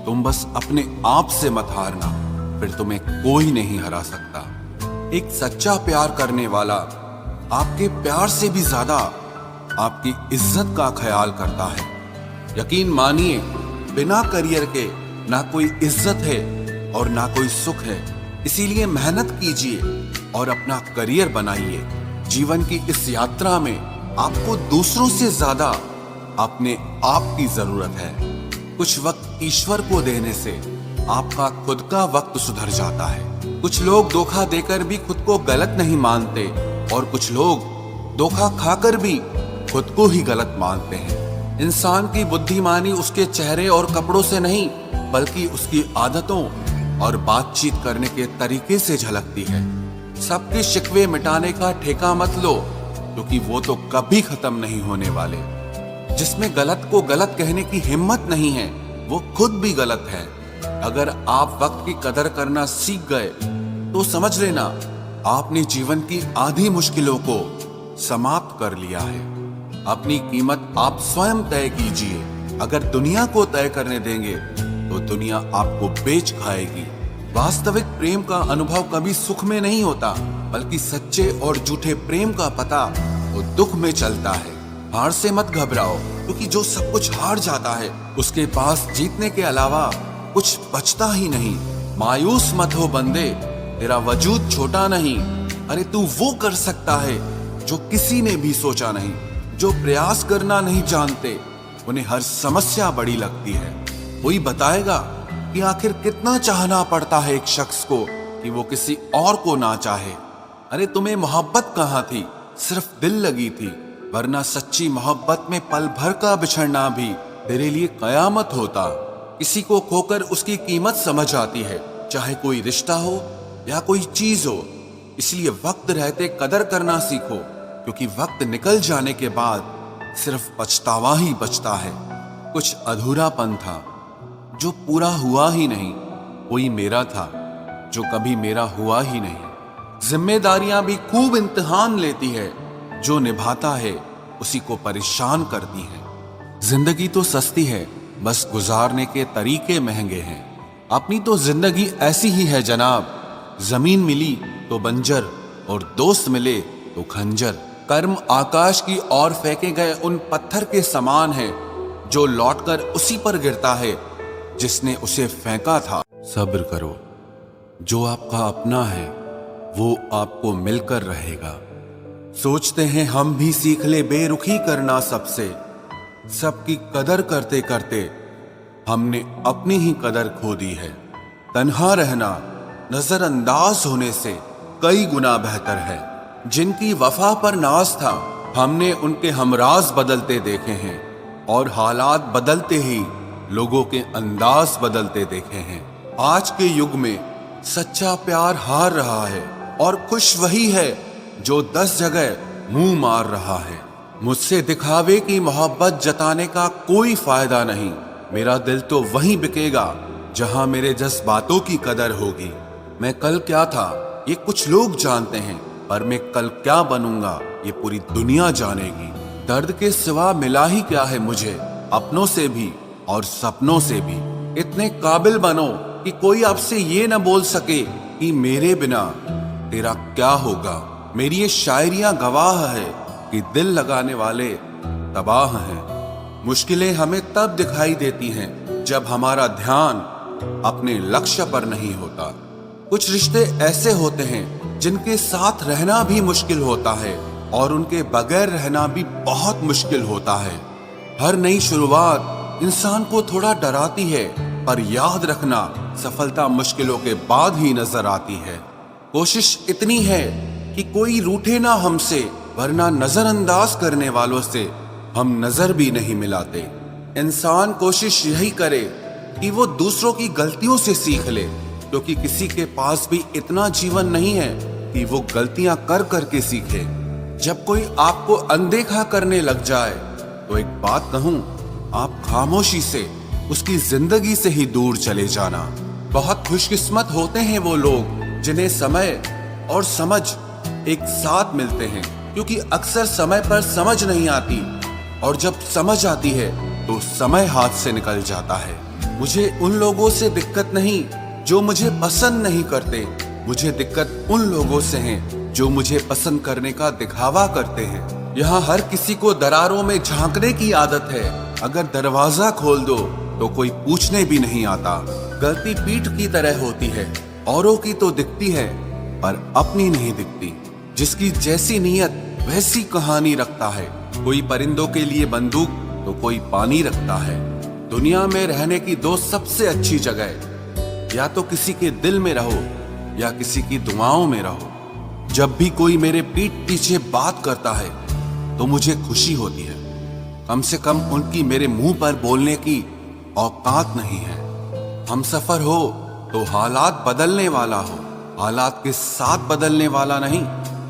तुम बस अपने आप से मत हारना, फिर तुम्हें कोई नहीं हरा सकता। एक सच्चा प्यार करने वाला आपके प्यार से भी ज्यादा आपकी इज्जत का ख्याल करता है। यकीन मानिए, बिना करियर के ना कोई इज्जत है और ना कोई सुख है। इसीलिए मेहनत कीजिए और अपना करियर बनाइए। जीवन की इस यात्रा में आपको दूसरों से ज्यादा अपने आप की जरूरत है। कुछ वक्त ईश्वर को देने से आपका खुद का वक्त सुधर जाता है। कुछ लोग धोखा देकर भी खुद को गलत नहीं मानते और कुछ लोग धोखा खाकर भी खुद को ही गलत मानते हैं। इंसान की बुद्धिमानी उसके चेहरे और कपड़ों से नहीं, बल्कि उसकी आदतों और बातचीत करने के तरीके से झलकती है। सबके शिकवे मिटाने का ठेका मत लो, क्योंकि वो तो कभी खत्म नहीं होने वाले। जिसमें गलत को गलत कहने की हिम्मत नहीं है, वो खुद भी गलत है। अगर आप वक्त की कदर करना सीख गए तो समझ लेना आपने जीवन की आधी मुश्किलों को समाप्त कर लिया है। अपनी कीमत आप स्वयं तय कीजिए। अगर दुनिया को तय करने देंगे तो दुनिया आपको बेच खाएगी। वास्तविक प्रेम का अनुभव कभी सुख में नहीं होता, बल्कि सच्चे और झूठे प्रेम का पता वो दुख में चलता है। हार से मत घबराओ, क्योंकि जो सब कुछ हार जाता है उसके पास जीतने के अलावा कुछ बचता ही नहीं। मायूस मत हो बंदे, तेरा वजूद छोटा नहीं। अरे तू वो कर सकता है जो किसी ने भी सोचा नहीं। जो प्रयास करना नहीं जानते उन्हें हर समस्या बड़ी लगती है। कोई बताएगा कि आखिर कितना चाहना पड़ता है एक शख्स को कि वो किसी और को ना चाहे। अरे तुम्हें मोहब्बत कहाँ थी, सिर्फ दिल लगी थी, वरना सच्ची मोहब्बत में पल भर का बिछड़ना भी तेरे लिए कयामत होता। किसी को खोकर उसकी कीमत समझ आती है, चाहे कोई रिश्ता हो या कोई चीज हो। इसलिए वक्त रहते कदर करना सीखो, क्योंकि वक्त निकल जाने के बाद सिर्फ पछतावा ही बचता है। कुछ अधूरापन था जो पूरा हुआ ही नहीं, कोई मेरा था जो कभी मेरा हुआ ही नहीं। जिम्मेदारियां भी खूब इम्तिहान लेती है, जो निभाता है उसी को परेशान करती है। जिंदगी तो सस्ती है, बस गुजारने के तरीके महंगे हैं। अपनी तो जिंदगी ऐसी ही है जनाब, जमीन मिली तो बंजर और दोस्त मिले तो खंजर। कर्म आकाश की ओर फेंके गए उन पत्थर के समान है, जो लौटकर उसी पर गिरता है जिसने उसे फेंका था। सब्र करो, जो आपका अपना है वो आपको मिलकर रहेगा। सोचते हैं हम भी सीख ले बेरुखी करना सबसे, सबकी कदर करते करते हमने अपनी ही कदर खो दी है। तन्हा रहना नजरअंदाज होने से कई गुना बेहतर है। जिनकी वफा पर नाज था, हमने उनके हमराज बदलते देखे हैं, और हालात बदलते ही लोगों के अंदाज बदलते देखे हैं। आज के युग में सच्चा प्यार हार रहा है, और खुश वही है जो 10 जगह मुंह मार रहा है। मुझसे दिखावे की मोहब्बत जताने का कोई फायदा नहीं। मेरा दिल तो वहीं बिकेगा जहां मेरे जज्बातों की कदर होगी। मैं कल क्या था ये कुछ लोग जानते हैं, पर मैं कल क्या बनूंगा ये पूरी दुनिया जानेगी। दर्द के सिवा मिला ही क्या है मुझे, अपनों से भी और सपनों से भी। इतने काबिल बनो कि कोई आपसे ये न बोल सके कि मेरे बिना तेरा क्या होगा। मेरी ये शायरियां गवाह है कि दिल लगाने वाले तबाह हैं। मुश्किलें हमें तब दिखाई देती हैं जब हमारा ध्यान अपने लक्ष्य पर नहीं होता। कुछ रिश्ते ऐसे होते हैं जिनके साथ रहना भी मुश्किल होता है, और उनके बगैर रहना भी बहुत मुश्किल होता है। हर नई शुरुआत इंसान को थोड़ा डराती है, पर याद रखना सफलता मुश्किलों के बाद ही नजर आती है। कोशिश इतनी है कि कोई रूठे ना हमसे, वरना नजरअंदाज करने वालों से हम नजर भी नहीं मिलाते। इंसान कोशिश यही करे कि वो दूसरों की गलतियों से सीख ले, क्योंकि किसी के पास भी इतना जीवन नहीं है कि वो गलतियां कर करके सीखे। जब कोई आपको अनदेखा करने लग जाए तो एक बात कहूं, आप खामोशी से उसकी जिंदगी से ही दूर चले जाना। बहुत खुशकिस्मत होते हैं वो लोग जिन्हें समय और समझ एक साथ मिलते हैं, क्योंकि अक्सर समय पर समझ नहीं आती, और जब समझ आती है तो समय हाथ से निकल जाता है। मुझे उन लोगों से दिक्कत नहीं जो मुझे पसंद नहीं करते, मुझे दिक्कत उन लोगों से है जो मुझे पसंद करने का दिखावा करते हैं। यहाँ हर किसी को दरारों में झांकने की आदत है। अगर दरवाजा खोल दो तो कोई पूछने भी नहीं आता। गलती पीठ की तरह होती है, औरों की तो दिखती है पर अपनी नहीं दिखती। जिसकी जैसी नीयत वैसी कहानी रखता है। कोई परिंदों के लिए बंदूक तो कोई पानी रखता है। दुनिया में रहने की दो सबसे अच्छी जगह, या तो किसी के दिल में रहो या किसी की दुआओं में रहो। जब भी कोई मेरे पीठ पीछे बात करता है तो मुझे खुशी होती है। कम से कम उनकी मेरे मुंह पर बोलने की औकात नहीं है। हमसफर हो तो हालात बदलने वाला हो, हालात के साथ बदलने वाला नहीं।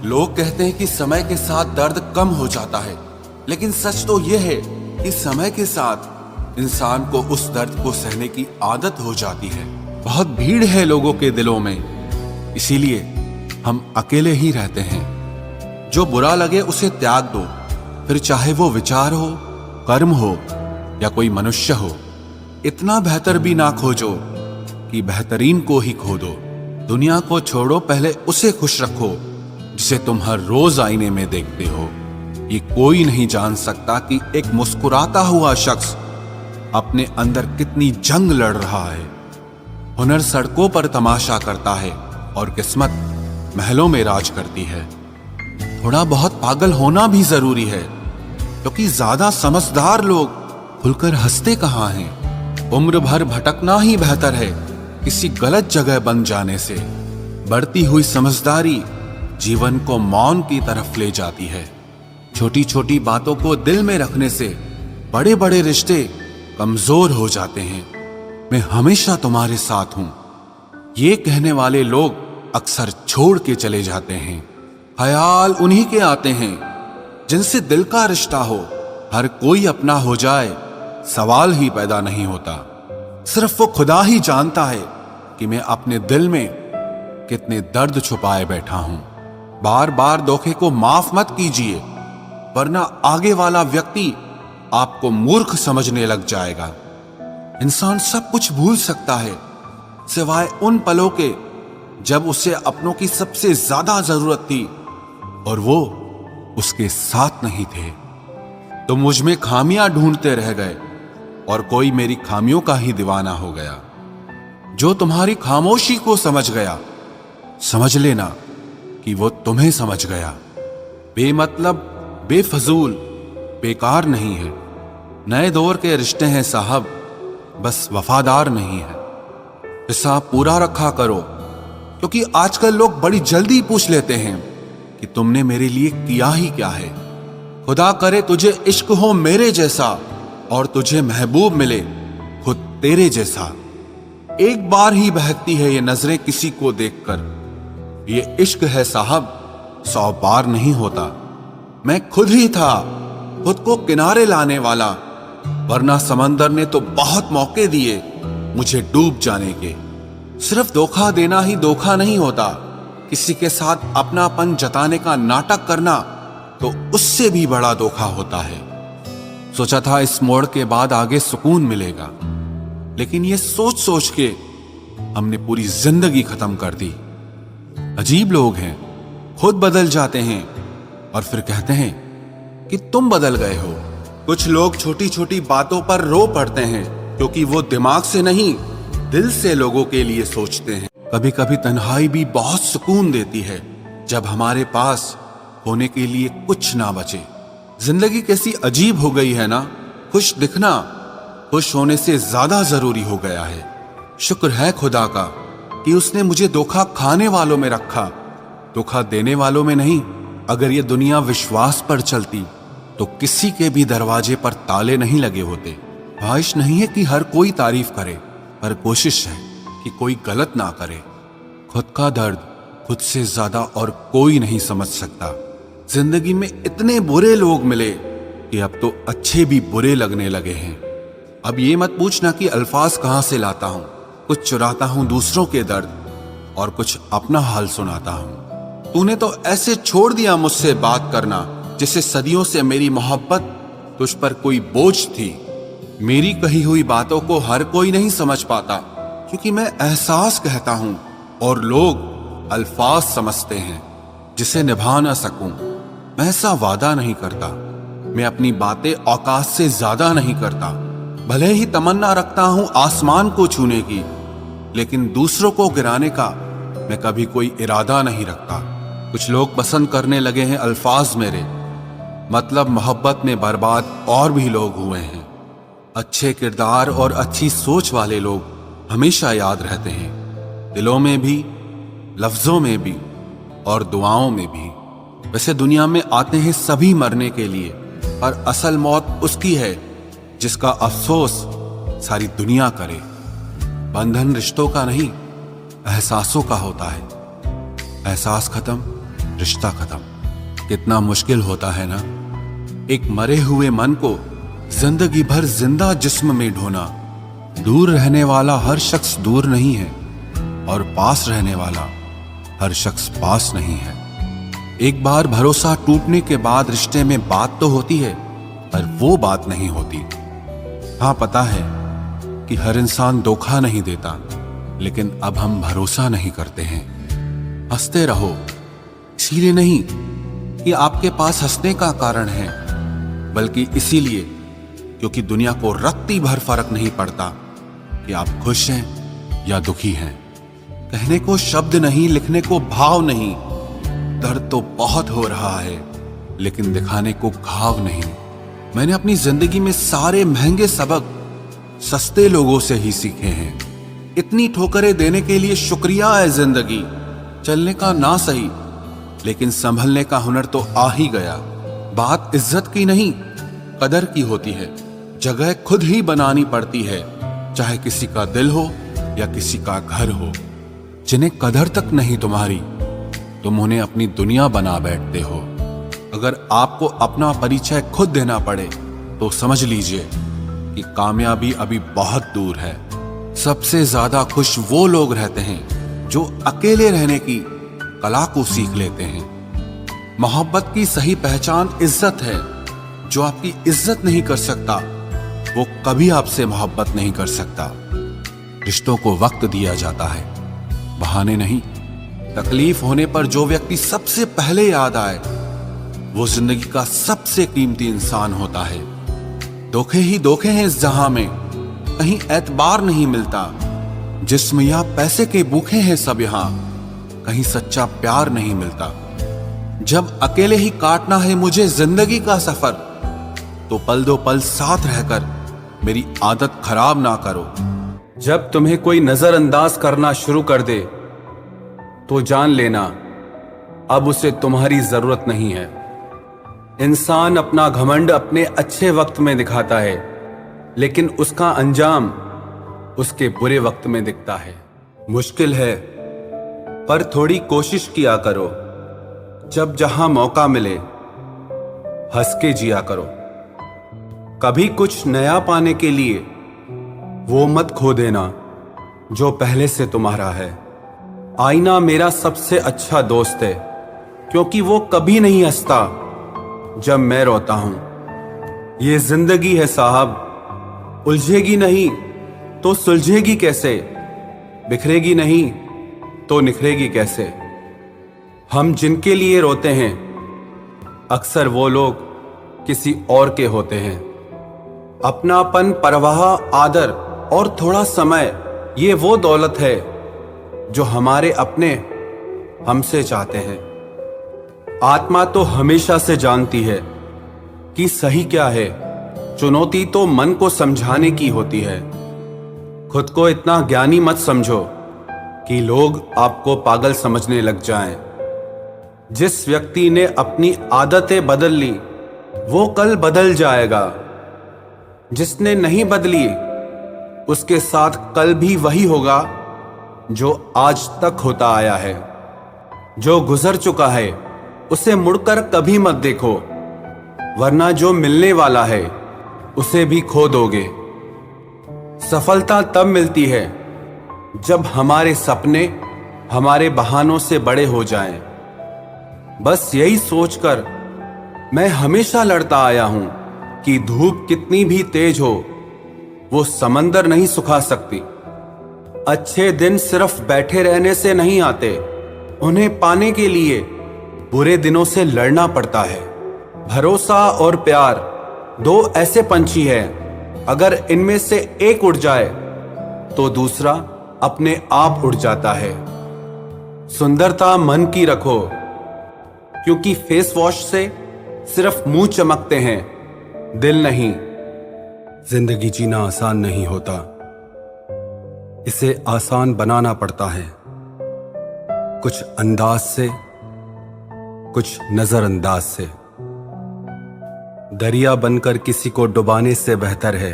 लोग कहते हैं कि समय के साथ दर्द कम हो जाता है, लेकिन सच तो यह है कि समय के साथ इंसान को उस दर्द को सहने की आदत हो जाती है। बहुत भीड़ है लोगों के दिलों में, इसीलिए हम अकेले ही रहते हैं। जो बुरा लगे उसे त्याग दो, फिर चाहे वो विचार हो, कर्म हो या कोई मनुष्य हो। इतना बेहतर भी ना खोजो कि बेहतरीन को ही खो दो। दुनिया को छोड़ो, पहले उसे खुश रखो जिसे तुम हर रोज आईने में देखते हो। ये कोई नहीं जान सकता कि एक मुस्कुराता हुआ शख्स अपने अंदर कितनी जंग लड़ रहा है। हुनर सड़कों पर तमाशा करता है और किस्मत महलों में राज करती है। थोड़ा बहुत पागल होना भी जरूरी है, क्योंकि ज्यादा समझदार लोग खुलकर हंसते कहाँ हैं। उम्र भर भटकना ही बेहतर है किसी गलत जगह बन जाने से। बढ़ती हुई समझदारी जीवन को मौन की तरफ ले जाती है। छोटी छोटी बातों को दिल में रखने से बड़े बड़े रिश्ते कमजोर हो जाते हैं। मैं हमेशा तुम्हारे साथ हूं, ये कहने वाले लोग अक्सर छोड़ के चले जाते हैं। ख्याल उन्हीं के आते हैं जिनसे दिल का रिश्ता हो। हर कोई अपना हो जाए सवाल ही पैदा नहीं होता। सिर्फ वो खुदा ही जानता है कि मैं अपने दिल में कितने दर्द छुपाए बैठा हूं। बार बार धोखे को माफ मत कीजिए, वरना आगे वाला व्यक्ति आपको मूर्ख समझने लग जाएगा। इंसान सब कुछ भूल सकता है सिवाय उन पलों के जब उसे अपनों की सबसे ज्यादा जरूरत थी और वो उसके साथ नहीं थे। तो मुझ में खामियां ढूंढते रह गए और कोई मेरी खामियों का ही दीवाना हो गया। जो तुम्हारी खामोशी को समझ गया, समझ लेना कि वो तुम्हें समझ गया। बेमतलब, बेफजूल, बेकार नहीं है। नए दौर के रिश्ते हैं साहब, बस वफादार नहीं है। हिसाब पूरा रखा करो, क्योंकि आजकल लोग बड़ी जल्दी पूछ लेते हैं कि तुमने मेरे लिए किया ही क्या है। खुदा करे तुझे इश्क हो मेरे जैसा और तुझे महबूब मिले खुद तेरे जैसा। एक बार ही बहकती है ये नजरें किसी को देखकर। ये इश्क है साहब, 100 बार नहीं होता। मैं खुद ही था खुद को किनारे लाने वाला, वरना समंदर ने तो बहुत मौके दिए मुझे डूब जाने के। सिर्फ धोखा देना ही धोखा नहीं होता, किसी के साथ अपनापन जताने का नाटक करना तो उससे भी बड़ा धोखा होता है। सोचा था इस मोड़ के बाद आगे सुकून मिलेगा, लेकिन ये सोच सोच के हमने पूरी जिंदगी खत्म कर दी। अजीब लोग हैं, खुद बदल जाते हैं और फिर कहते हैं कि तुम बदल गए हो। कुछ लोग छोटी छोटी बातों पर रो पड़ते हैं, क्योंकि वो दिमाग से नहीं दिल से लोगों के लिए सोचते हैं। कभी कभी तन्हाई भी बहुत सुकून देती है, जब हमारे पास होने के लिए कुछ ना बचे। जिंदगी कैसी अजीब हो गई है ना। खुश दिखना खुश होने से ज्यादा जरूरी हो गया है। शुक्र है खुदा का कि उसने मुझे धोखा खाने वालों में रखा, धोखा देने वालों में नहीं। अगर ये दुनिया विश्वास पर चलती तो किसी के भी दरवाजे पर ताले नहीं लगे होते। ख्वाहिश नहीं है कि हर कोई तारीफ करे, पर कोशिश है कि कोई गलत ना करे। खुद का दर्द खुद से ज्यादा और कोई नहीं समझ सकता। जिंदगी में इतने बुरे लोग मिले कि अब तो अच्छे भी बुरे लगने लगे हैं। अब ये मत पूछना कि अल्फाज कहां से लाता हूं। कुछ चुराता हूं दूसरों के दर्द और कुछ अपना हाल सुनाता हूं। तूने तो ऐसे छोड़ दिया मुझसे बात करना, जिससे सदियों से मेरी मोहब्बत तुझ पर कोई बोझ थी। मेरी कही हुई बातों को हर कोई नहीं समझ पाता, क्योंकि मैं एहसास कहता हूं और लोग अल्फाज समझते हैं जिसे निभा ना सकूं। मैं ऐसा वादा नहीं करता, मैं अपनी बातें औकात से ज्यादा नहीं करता। भले ही तमन्ना रखता हूं आसमान को छूने की, लेकिन दूसरों को गिराने का मैं कभी कोई इरादा नहीं रखता। कुछ लोग पसंद करने लगे हैं अल्फाज मेरे, मतलब मोहब्बत में बर्बाद और भी लोग हुए हैं। अच्छे किरदार और अच्छी सोच वाले लोग हमेशा याद रहते हैं, दिलों में भी, लफ्जों में भी और दुआओं में भी। वैसे दुनिया में आते हैं सभी मरने के लिए, पर असल मौत उसकी है जिसका अफसोस सारी दुनिया करे। बंधन रिश्तों का नहीं, एहसासों का होता है। एहसास खत्म, रिश्ता खत्म। कितना मुश्किल होता है ना, एक मरे हुए मन को जिंदगी भर जिंदा जिस्म में ढोना। दूर रहने वाला हर शख्स दूर नहीं है, और पास रहने वाला हर शख्स पास नहीं है। एक बार भरोसा टूटने के बाद रिश्ते में बात तो होती है, पर वो बात नहीं होती। हाँ, पता है कि हर इंसान धोखा नहीं देता, लेकिन अब हम भरोसा नहीं करते हैं। हंसते रहो, इसीलिए नहीं कि आपके पास हंसने का कारण है, बल्कि इसीलिए क्योंकि दुनिया को रत्ती भर फर्क नहीं पड़ता कि आप खुश हैं या दुखी हैं। कहने को शब्द नहीं, लिखने को भाव नहीं। दर्द तो बहुत हो रहा है, लेकिन दिखाने को घाव नहीं। मैंने अपनी जिंदगी में सारे महंगे सबक सस्ते लोगों से ही सीखे हैं। इतनी ठोकरें देने के लिए शुक्रिया है जिंदगी। चलने का ना सही, लेकिन संभलने का हुनर तो आ ही गया। बात इज्जत की नहीं, कदर की होती है। जगह खुद ही बनानी पड़ती है, चाहे किसी का दिल हो या किसी का घर हो। जिन्हें कदर तक नहीं तुम्हारी, तुम उन्हें अपनी दुनिया बना बैठते हो। अगर आपको अपना परिचय खुद देना पड़े तो समझ लीजिए कि कामयाबी अभी बहुत दूर है। सबसे ज्यादा खुश वो लोग रहते हैं जो अकेले रहने की कला को सीख लेते हैं। मोहब्बत की सही पहचान इज्जत है। जो आपकी इज्जत नहीं कर सकता, वो कभी आपसे मोहब्बत नहीं कर सकता। रिश्तों को वक्त दिया जाता है, बहाने नहीं। तकलीफ होने पर जो व्यक्ति सबसे पहले याद आए, वो जिंदगी का सबसे कीमती इंसान होता है। धोखे ही धोखे हैं इस जहां में, कहीं एतबार नहीं मिलता। जिस्म या पैसे के भूखे हैं सब यहां, कहीं सच्चा प्यार नहीं मिलता। जब अकेले ही काटना है मुझे जिंदगी का सफर, तो पल दो पल साथ रहकर मेरी आदत खराब ना करो। जब तुम्हें कोई नजरअंदाज करना शुरू कर दे, तो जान लेना अब उसे तुम्हारी जरूरत नहीं है। इंसान अपना घमंड अपने अच्छे वक्त में दिखाता है, लेकिन उसका अंजाम उसके बुरे वक्त में दिखता है। मुश्किल है, पर थोड़ी कोशिश किया करो। जब जहां मौका मिले, हंस के जिया करो। कभी कुछ नया पाने के लिए वो मत खो देना जो पहले से तुम्हारा है। आईना मेरा सबसे अच्छा दोस्त है, क्योंकि वो कभी नहीं हंसता जब मैं रोता हूं। ये जिंदगी है साहब, उलझेगी नहीं तो सुलझेगी कैसे, बिखरेगी नहीं तो निखरेगी कैसे। हम जिनके लिए रोते हैं, अक्सर वो लोग किसी और के होते हैं। अपनापन, परवाह, आदर और थोड़ा समय, ये वो दौलत है जो हमारे अपने हमसे चाहते हैं। आत्मा तो हमेशा से जानती है कि सही क्या है। चुनौती तो मन को समझाने की होती है। खुद को इतना ज्ञानी मत समझो कि लोग आपको पागल समझने लग जाएं। जिस व्यक्ति ने अपनी आदतें बदल ली, वो कल बदल जाएगा। जिसने नहीं बदली, उसके साथ कल भी वही होगा जो आज तक होता आया है। जो गुजर चुका है, उसे मुड़कर कभी मत देखो, वरना जो मिलने वाला है उसे भी खो दोगे। सफलता तब मिलती है जब हमारे सपने हमारे बहानों से बड़े हो जाएं। बस यही सोचकर मैं हमेशा लड़ता आया हूं कि धूप कितनी भी तेज हो, वो समंदर नहीं सुखा सकती। अच्छे दिन सिर्फ बैठे रहने से नहीं आते, उन्हें पाने के लिए बुरे दिनों से लड़ना पड़ता है। भरोसा और प्यार दो ऐसे पंछी हैं, अगर इनमें से एक उड़ जाए तो दूसरा अपने आप उड़ जाता है। सुंदरता मन की रखो, क्योंकि फेस वॉश से सिर्फ मुंह चमकते हैं, दिल नहीं। जिंदगी जीना आसान नहीं होता, इसे आसान बनाना पड़ता है। कुछ अंदाज से, कुछ नजरअंदाज से। दरिया बनकर किसी को डुबाने से बेहतर है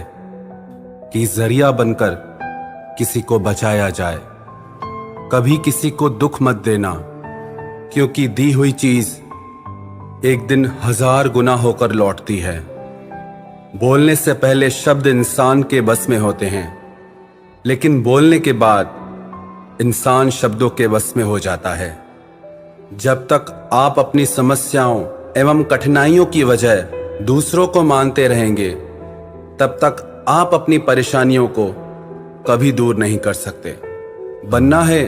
कि जरिया बनकर किसी को बचाया जाए। कभी किसी को दुख मत देना, क्योंकि दी हुई चीज एक दिन 1000 गुना होकर लौटती है। बोलने से पहले शब्द इंसान के बस में होते हैं, लेकिन बोलने के बाद इंसान शब्दों के बस में हो जाता है। जब तक आप अपनी समस्याओं एवं कठिनाइयों की वजह दूसरों को मानते रहेंगे, तब तक आप अपनी परेशानियों को कभी दूर नहीं कर सकते। बनना है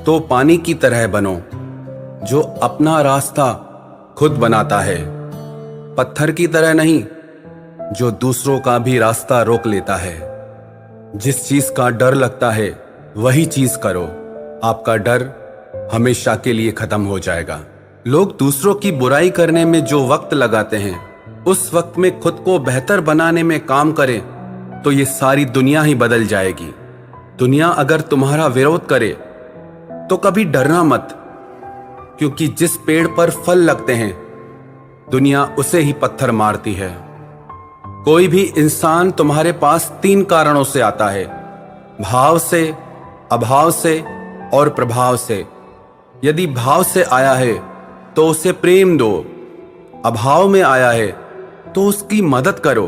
तो पानी की तरह बनो, जो अपना रास्ता खुद बनाता है, पत्थर की तरह नहीं, जो दूसरों का भी रास्ता रोक लेता है। जिस चीज का डर लगता है वही चीज करो, आपका डर हमेशा के लिए खत्म हो जाएगा। लोग दूसरों की बुराई करने में जो वक्त लगाते हैं, उस वक्त में खुद को बेहतर बनाने में काम करें तो ये सारी दुनिया ही बदल जाएगी। दुनिया अगर तुम्हारा विरोध करे तो कभी डरना मत, क्योंकि जिस पेड़ पर फल लगते हैं दुनिया उसे ही पत्थर मारती है। कोई भी इंसान तुम्हारे पास 3 कारणों से आता है, भाव से, अभाव से और प्रभाव से। यदि भाव से आया है तो उसे प्रेम दो, अभाव में आया है तो उसकी मदद करो,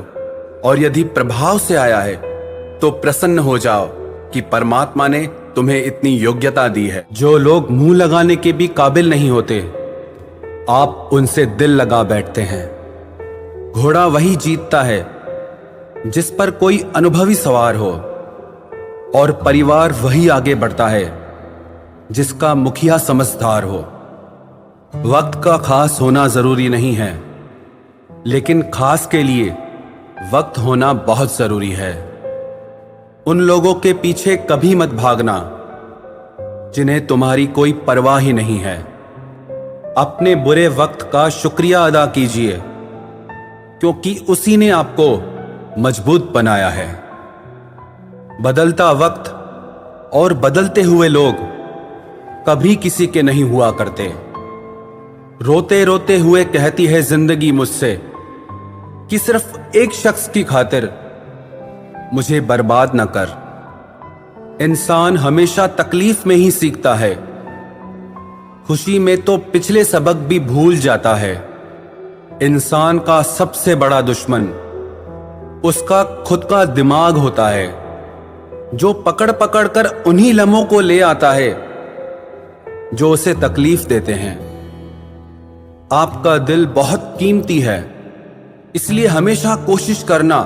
और यदि प्रभाव से आया है तो प्रसन्न हो जाओ कि परमात्मा ने तुम्हें इतनी योग्यता दी है। जो लोग मुंह लगाने के भी काबिल नहीं होते, आप उनसे दिल लगा बैठते हैं। घोड़ा वही जीतता है जिस पर कोई अनुभवी सवार हो, और परिवार वही आगे बढ़ता है जिसका मुखिया समझदार हो। वक्त का खास होना जरूरी नहीं है, लेकिन खास के लिए वक्त होना बहुत जरूरी है। उन लोगों के पीछे कभी मत भागना जिन्हें तुम्हारी कोई परवाह ही नहीं है। अपने बुरे वक्त का शुक्रिया अदा कीजिए, क्योंकि उसी ने आपको मजबूत बनाया है। बदलता वक्त और बदलते हुए लोग कभी किसी के नहीं हुआ करते। रोते रोते हुए कहती है जिंदगी मुझसे कि सिर्फ एक शख्स की खातिर मुझे बर्बाद न कर। इंसान हमेशा तकलीफ में ही सीखता है, खुशी में तो पिछले सबक भी भूल जाता है। इंसान का सबसे बड़ा दुश्मन उसका खुद का दिमाग होता है, जो पकड़ पकड़ कर उन्हीं लम्हों को ले आता है जो उसे तकलीफ देते हैं। आपका दिल बहुत कीमती है, इसलिए हमेशा कोशिश करना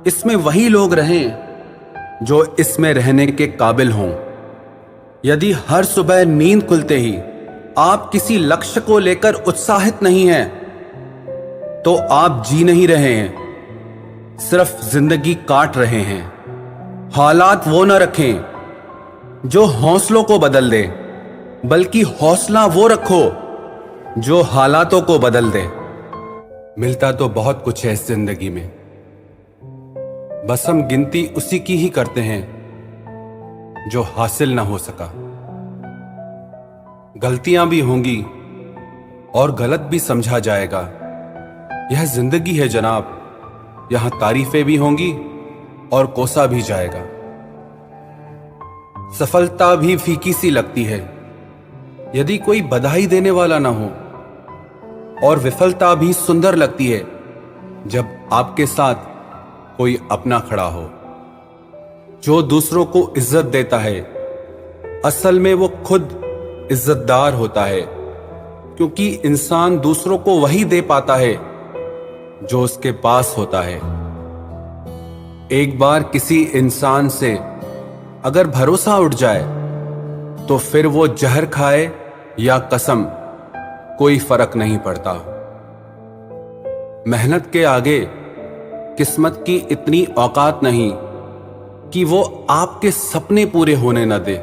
इसमें वही लोग रहें जो इसमें रहने के काबिल हों। यदि हर सुबह नींद खुलते ही आप किसी लक्ष्य को लेकर उत्साहित नहीं हैं, तो आप जी नहीं रहे हैं, सिर्फ जिंदगी काट रहे हैं। हालात वो न रखें जो हौसलों को बदल दे, बल्कि हौसला वो रखो जो हालातों को बदल दे। मिलता तो बहुत कुछ है इस जिंदगी में, बस हम गिनती उसी की ही करते हैं जो हासिल ना हो सका। गलतियां भी होंगी और गलत भी समझा जाएगा। यह जिंदगी है जनाब, यहां तारीफें भी होंगी और कोसा भी जाएगा। सफलता भी फीकी सी लगती है यदि कोई बधाई देने वाला ना हो, और विफलता भी सुंदर लगती है जब आपके साथ कोई अपना खड़ा हो। जो दूसरों को इज्जत देता है, असल में वो खुद इज्जतदार होता है, क्योंकि इंसान दूसरों को वही दे पाता है जो उसके पास होता है। एक बार किसी इंसान से अगर भरोसा उठ जाए तो फिर वो जहर खाए या कसम, कोई फर्क नहीं पड़ता। मेहनत के आगे किस्मत की इतनी औकात नहीं कि वो आपके सपने पूरे होने न दे।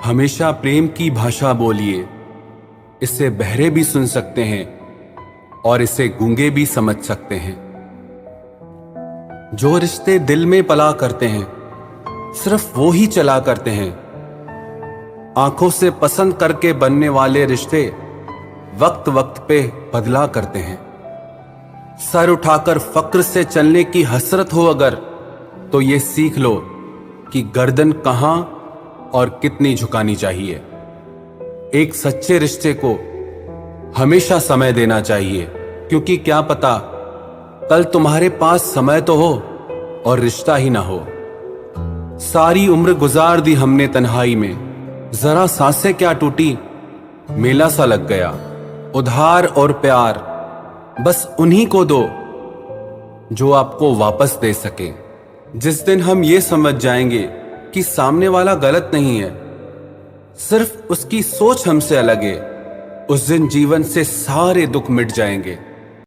हमेशा प्रेम की भाषा बोलिए, इसे बहरे भी सुन सकते हैं और इसे गूंगे भी समझ सकते हैं। जो रिश्ते दिल में पला करते हैं सिर्फ वो ही चला करते हैं। आंखों से पसंद करके बनने वाले रिश्ते वक्त वक्त पे बदला करते हैं। सर उठाकर फक्र से चलने की हसरत हो अगर, तो ये सीख लो कि गर्दन कहां और कितनी झुकानी चाहिए। एक सच्चे रिश्ते को हमेशा समय देना चाहिए, क्योंकि क्या पता कल तुम्हारे पास समय तो हो और रिश्ता ही ना हो। सारी उम्र गुजार दी हमने तन्हाई में, जरा सांसें क्या टूटी, मेला सा लग गया। उधार और प्यार बस उन्हीं को दो जो आपको वापस दे सके। जिस दिन हम ये समझ जाएंगे कि सामने वाला गलत नहीं है, सिर्फ उसकी सोच हमसे अलग है, उस दिन जीवन से सारे दुख मिट जाएंगे।